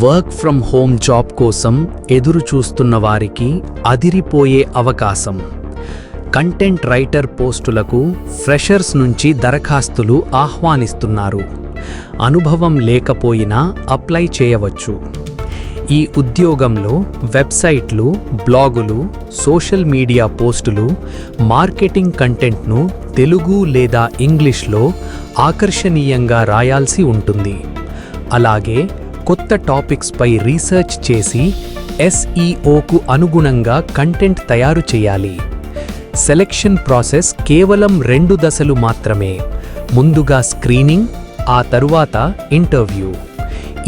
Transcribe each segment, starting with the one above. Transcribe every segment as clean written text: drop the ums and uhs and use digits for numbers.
Work from home job కోసం ఎదురు చూస్తున్న వారికి అదిరిపోయే అవకాశం. కంటెంట్ రైటర్ పోస్టులకు ఫ్రెషర్స్ నుంచి దరఖాస్తులు ఆహ్వానిస్తున్నారు. అనుభవం లేకపోయినా అప్లై చేయవచ్చు. ఈ ఉద్యోగంలో వెబ్సైట్లు, బ్లాగులు, సోషల్ మీడియా పోస్టులు, మార్కెటింగ్ కంటెంట్ను తెలుగు లేదా ఇంగ్లీష్లో ఆకర్షణీయంగా రాయాల్సి ఉంటుంది. అలాగే కొత్త టాపిక్స్పై రీసెర్చ్ చేసి SEOకు అనుగుణంగా కంటెంట్ తయారు చేయాలి. సెలెక్షన్ ప్రాసెస్ కేవలం 2 దశలు మాత్రమే. ముందుగా స్క్రీనింగ్, ఆ తరువాత ఇంటర్వ్యూ.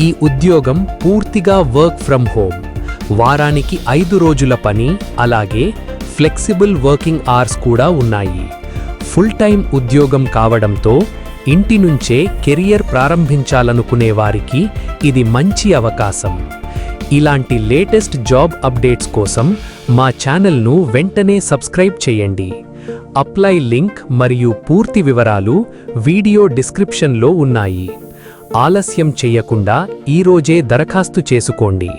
ఈ ఉద్యోగం పూర్తిగా వర్క్ ఫ్రమ్ హోమ్. వారానికి 5 రోజుల పని, అలాగే ఫ్లెక్సిబుల్ వర్కింగ్ అవర్స్ కూడా ఉన్నాయి. ఫుల్ టైం ఉద్యోగం కావడంతో ఇంటి నుంచే కెరియర్ ప్రారంభించాలనుకునే వారికి ఇది మంచి అవకాశం. ఇలాంటి లేటెస్ట్ జాబ్ అప్డేట్స్ కోసం మా ఛానల్ను వెంటనే సబ్స్క్రైబ్ చేయండి. అప్లై లింక్ మరియు పూర్తి వివరాలు వీడియో డిస్క్రిప్షన్లో ఉన్నాయి. ఆలస్యం చేయకుండా ఈరోజే దరఖాస్తు చేసుకోండి.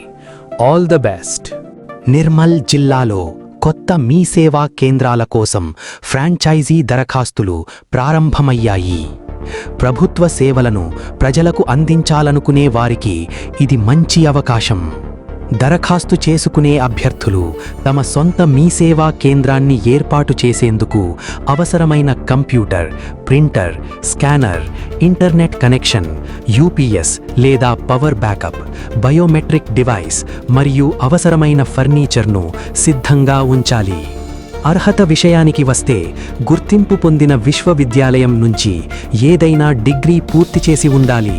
All the best. నిర్మల్ జిల్లాలో కొత్త మీ సేవా కేంద్రాల కోసం ఫ్రాంచైజీ దరఖాస్తులు ప్రారంభమయ్యాయి. ప్రభుత్వ సేవలను ప్రజలకు అందించాలనుకునే వారికి ఇది మంచి అవకాశం. దరఖాస్తు చేసుకునే అభ్యర్థులు తమ సొంత మీ సేవా కేంద్రాన్ని ఏర్పాటు చేసేందుకు అవసరమైన computer, printer, scanner, internet connection, UPS లేదా పవర్ బ్యాకప్, బయోమెట్రిక్ డివైస్ మరియు అవసరమైన ఫర్నిచర్ను సిద్ధంగా ఉంచాలి. అర్హత విషయానికి వస్తే గుర్తింపు పొందిన విశ్వవిద్యాలయం నుంచి ఏదైనా డిగ్రీ పూర్తి చేసి ఉండాలి.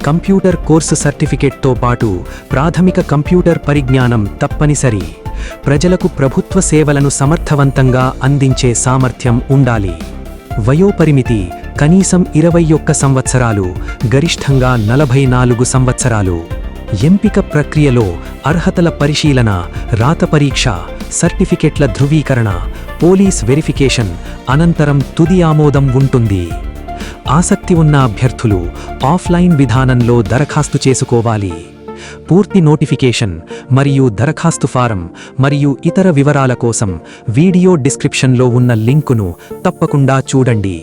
కంప్యూటర్ కోర్సు సర్టిఫికేట్తో పాటు ప్రాథమిక కంప్యూటర్ పరిజ్ఞానం తప్పనిసరి. ప్రజలకు ప్రభుత్వ సేవలను సమర్థవంతంగా అందించే సామర్థ్యం ఉండాలి. వయోపరిమితి కనీసం 21 సంవత్సరాలు, గరిష్ఠంగా 44 సంవత్సరాలు. ఎంపిక ప్రక్రియలో అర్హతల పరిశీలన, రాత పరీక్ష, సర్టిఫికెట్ల ధృవీకరణ, పోలీస్ వెరిఫికేషన్ అనంతరం తుది ఆమోదం ఉంటుంది. ఆసక్తి ఉన్న అభ్యర్థులు ఆఫ్లైన్ విధానంలో దరఖాస్తు చేసుకోవాలి. పూర్తి నోటిఫికేషన్ మరియు దరఖాస్తు ఫారం మరియు ఇతర వివరాల కోసం వీడియో డిస్క్రిప్షన్లో ఉన్న లింకును తప్పకుండా చూడండి.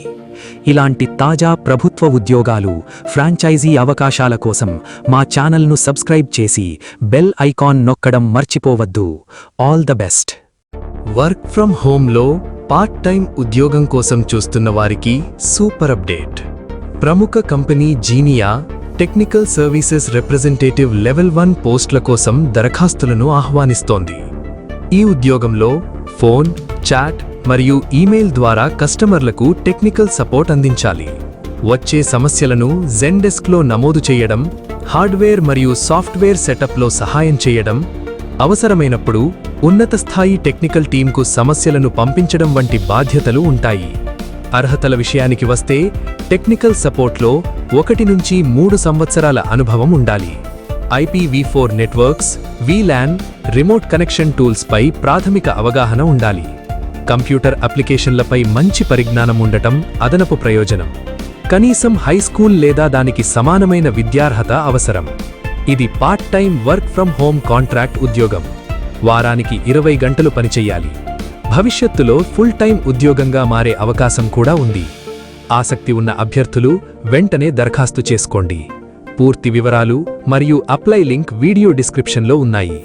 ఇలాంటి తాజా ప్రభుత్వ ఉద్యోగాలు, ఫ్రాంచైజీ అవకాశాల కోసం మా ఛానల్ను సబ్స్క్రైబ్ చేసి బెల్ ఐకాన్ నొక్కడం మర్చిపోవద్దు. All the best. Work from హోమ్లో పార్ట్ టైం ఉద్యోగం కోసం చూస్తున్న వారికి సూపర్ అప్డేట్. ప్రముఖ కంపెనీ జీనియా టెక్నికల్ సర్వీసెస్ రిప్రజెంటేటివ్ లెవెల్ 1 పోస్టుల కోసం దరఖాస్తులను ఆహ్వానిస్తోంది. ఈ ఉద్యోగంలో ఫోన్, చాట్ మరియు ఈమెయిల్ ద్వారా కస్టమర్లకు టెక్నికల్ సపోర్ట్ అందించాలి. వచ్చే సమస్యలను జెన్డెస్క్లో నమోదు చేయడం, హార్డ్వేర్ మరియు సాఫ్ట్వేర్ సెటప్లో సహాయం చేయడం, అవసరమైనప్పుడు ఉన్నత స్థాయి టెక్నికల్ టీంకు సమస్యలను పంపించడం వంటి బాధ్యతలు ఉంటాయి. అర్హతల విషయానికి వస్తే టెక్నికల్ సపోర్ట్లో 1 నుంచి 3 సంవత్సరాల అనుభవం ఉండాలి. IPv4 networks, VLAN, remote connection టూల్స్పై ప్రాథమిక అవగాహన ఉండాలి. కంప్యూటర్ అప్లికేషన్లపై మంచి పరిజ్ఞానం ఉండటం అదనపు ప్రయోజనం. కనీసం హై స్కూల్ లేదా దానికి సమానమైన విద్యార్హత అవసరం. ఇది part time work from home contract ఉద్యోగం. వారానికి 20 గంటలు పనిచెయ్యాలి. భవిష్యత్తులో ఫుల్ టైం ఉద్యోగంగా మారే అవకాశం కూడా ఉంది. ఆసక్తి ఉన్న అభ్యర్థులు వెంటనే దరఖాస్తు చేసుకోండి. పూర్తి వివరాలు మరియు అప్లై లింక్ వీడియో డిస్క్రిప్షన్లో ఉన్నాయి.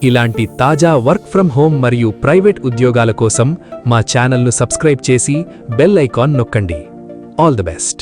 ఇలాంటి తాజా వర్క్ ఫ్రమ్ హోమ్ మరియు ప్రైవేట్ ఉద్యోగాల కోసం మా ఛానల్ను సబ్స్క్రైబ్ చేసి బెల్ ఐకాన్ నొక్కండి. All the best.